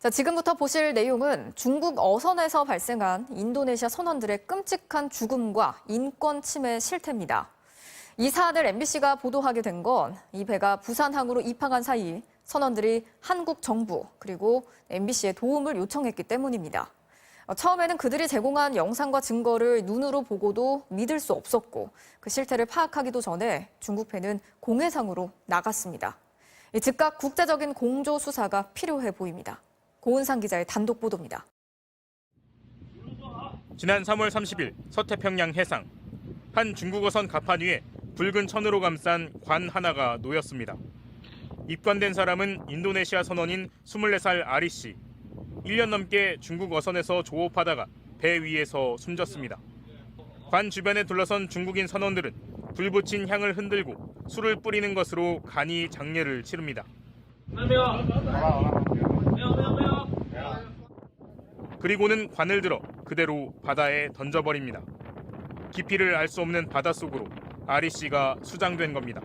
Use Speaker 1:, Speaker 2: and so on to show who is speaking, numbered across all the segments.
Speaker 1: 자, 지금부터 보실 내용은 중국 어선에서 발생한 인도네시아 선원들의 끔찍한 죽음과 인권 침해 실태입니다. 이 사안을 MBC가 보도하게 된 건 이 배가 부산항으로 입항한 사이 선원들이 한국 정부 그리고 MBC에 도움을 요청했기 때문입니다. 처음에는 그들이 제공한 영상과 증거를 눈으로 보고도 믿을 수 없었고 그 실태를 파악하기도 전에 중국 배는 공해상으로 나갔습니다. 즉각 국제적인 공조 수사가 필요해 보입니다. 고은상 기자의 단독 보도입니다.
Speaker 2: 지난 3월 30일 서태평양 해상. 한 중국어선 갑판 위에 붉은 천으로 감싼 관 하나가 놓였습니다. 입관된 사람은 인도네시아 선원인 24살 아리 씨. 1년 넘게 중국 어선에서 조업하다가 배 위에서 숨졌습니다. 관 주변에 둘러선 중국인 선원들은 불 붙인 향을 흔들고 술을 뿌리는 것으로 간이 장례를 치릅니다. 그리고는 관을 들어 그대로 바다에 던져버립니다. 깊이를 알 수 없는 바닷속으로 아리 씨가 수장된 겁니다.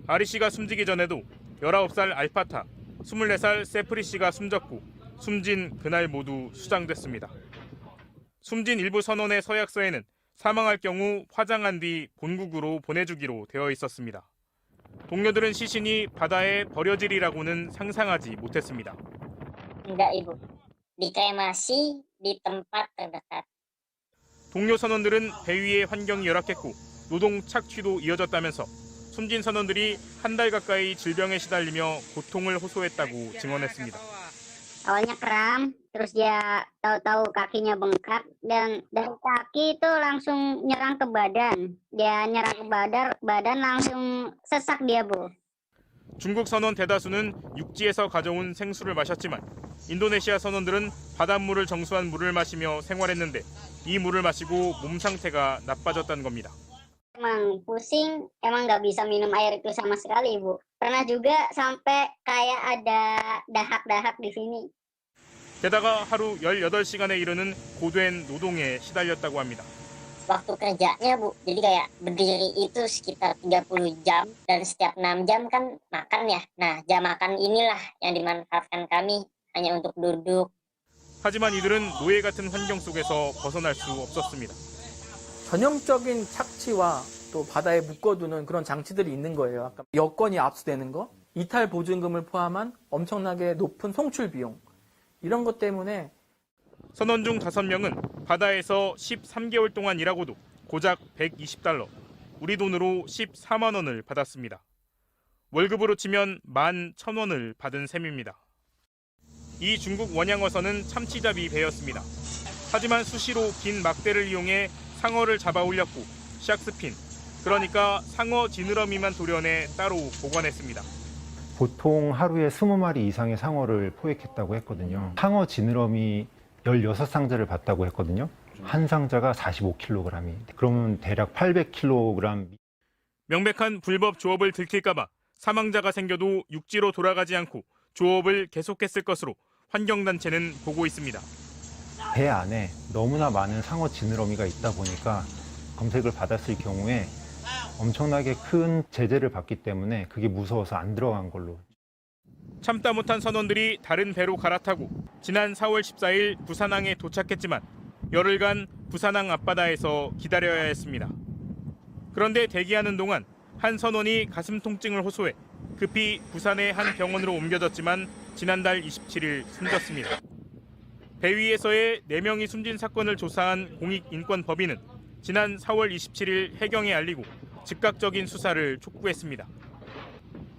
Speaker 2: 아리 씨가 숨지기 전에도 19살 알파타, 24살 세프리 씨가 숨졌고 숨진 그날 모두 수장됐습니다. 숨진 일부 선원의 서약서에는 사망할 경우 화장한 뒤 본국으로 보내주기로 되어 있었습니다. 동료들은 시신이 바다에 버려지리라고는 상상하지 못했습니다.
Speaker 3: Enggak, Ibu. Dikremasi di tempat terdekat.
Speaker 2: 동료 선원들은 배 위의 환경이 열악했고 노동 착취도 이어졌다면서 숨진 선원들이 한 달 가까이 질병에 시달리며 고통을 호소했다고 증언했습니다.
Speaker 3: Awalnya kram, terus dia tahu-tahu kakinya bengkak dan dari kaki itu langsung nyerang ke badan. Dia nyerang ke badan langsung sesak dia, Bu.
Speaker 2: 중국 선원 대다수는 육지에서 가져온 생수를 마셨지만 인도네시아 선원들은 바닷물을 정수한 물을 마시며 생활했는데 이 물을 마시고 몸 상태가 나빠졌다는 겁니다.
Speaker 3: Emang pusing, emang nggak bisa minum air itu sama sekali, Ibu. Pernah juga sampai kayak ada dahak-dahak di sini.
Speaker 2: 게다가 하루 18시간에 이르는 고된 노동에 시달렸다고 합니다.
Speaker 3: Waktu kerjanya, Bu, jadi kayak berdiri itu sekitar 30 jam dan setiap 6 jam kan makan ya. Nah, jam makan inilah yang dimanfaatkan kami hanya untuk duduk.
Speaker 2: 하지만 이들은 노예 같은 환경 속에서 벗어날 수 없었습니다.
Speaker 4: 전형적인 착취와 또 바다에 묶어두는 그런 장치들이 있는 거예요. 아까 여권이 압수되는 거, 이탈 보증금을 포함한 엄청나게 높은 송출 비용, 이런 것 때문에
Speaker 2: 선원 중 5명은 바다에서 13개월 동안 일하고도 고작 $120, 우리 돈으로 14만 원을 받았습니다. 월급으로 치면 11,000원을 받은 셈입니다. 이 중국 원양어선은 참치잡이 배였습니다. 하지만 수시로 긴 막대를 이용해 상어를 잡아 올렸고 샥스핀, 그러니까 상어 지느러미만 도려내 따로 보관했습니다.
Speaker 5: 보통 하루에 20마리 이상의 상어를 포획했다고 했거든요. 상어 지느러미 16상자를 봤다고 했거든요. 한 상자가 45kg이. 그러면 대략 800kg.
Speaker 2: 명백한 불법 조업을 들킬까봐 사망자가 생겨도 육지로 돌아가지 않고 조업을 계속했을 것으로 환경단체는 보고 있습니다.
Speaker 5: 배 안에 너무나 많은 상어 지느러미가 있다 보니까 검색을 받았을 경우에 엄청나게 큰 제재를 받기 때문에 그게 무서워서 안 들어간 걸로.
Speaker 2: 참다 못한 선원들이 다른 배로 갈아타고 지난 4월 14일 부산항에 도착했지만 열흘간 부산항 앞바다에서 기다려야 했습니다. 그런데 대기하는 동안 한 선원이 가슴 통증을 호소해 급히 부산의 한 병원으로 옮겨졌지만 지난달 27일 숨졌습니다. 배 위에서의 4명이 숨진 사건을 조사한 공익인권법인은 지난 4월 27일 해경에 알리고 즉각적인 수사를 촉구했습니다.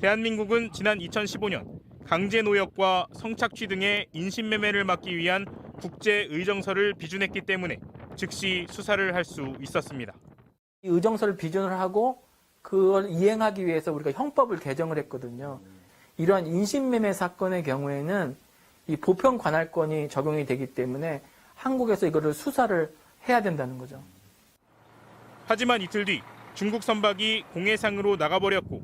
Speaker 2: 대한민국은 지난 2015년 강제노역과 성착취 등의 인신매매를 막기 위한 국제의정서를 비준했기 때문에 즉시 수사를 할 수 있었습니다.
Speaker 4: 이 의정서를 비준을 하고 그걸 이행하기 위해서 우리가 형법을 개정을 했거든요. 이러한 인신매매 사건의 경우에는 이 보편 관할권이 적용이 되기 때문에 한국에서 이거를 수사를 해야 된다는 거죠.
Speaker 2: 하지만 이틀 뒤 중국 선박이 공해상으로 나가버렸고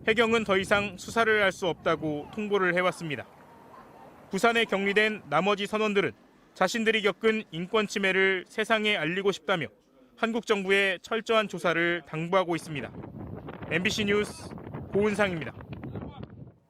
Speaker 2: 해경은 더 이상 수사를 할 수 없다고 통보를 해왔습니다. 부산에 격리된 나머지 선원들은 자신들이 겪은 인권 침해를 세상에 알리고 싶다며 한국 정부의 철저한 조사를 당부하고 있습니다. MBC 뉴스 고은상입니다.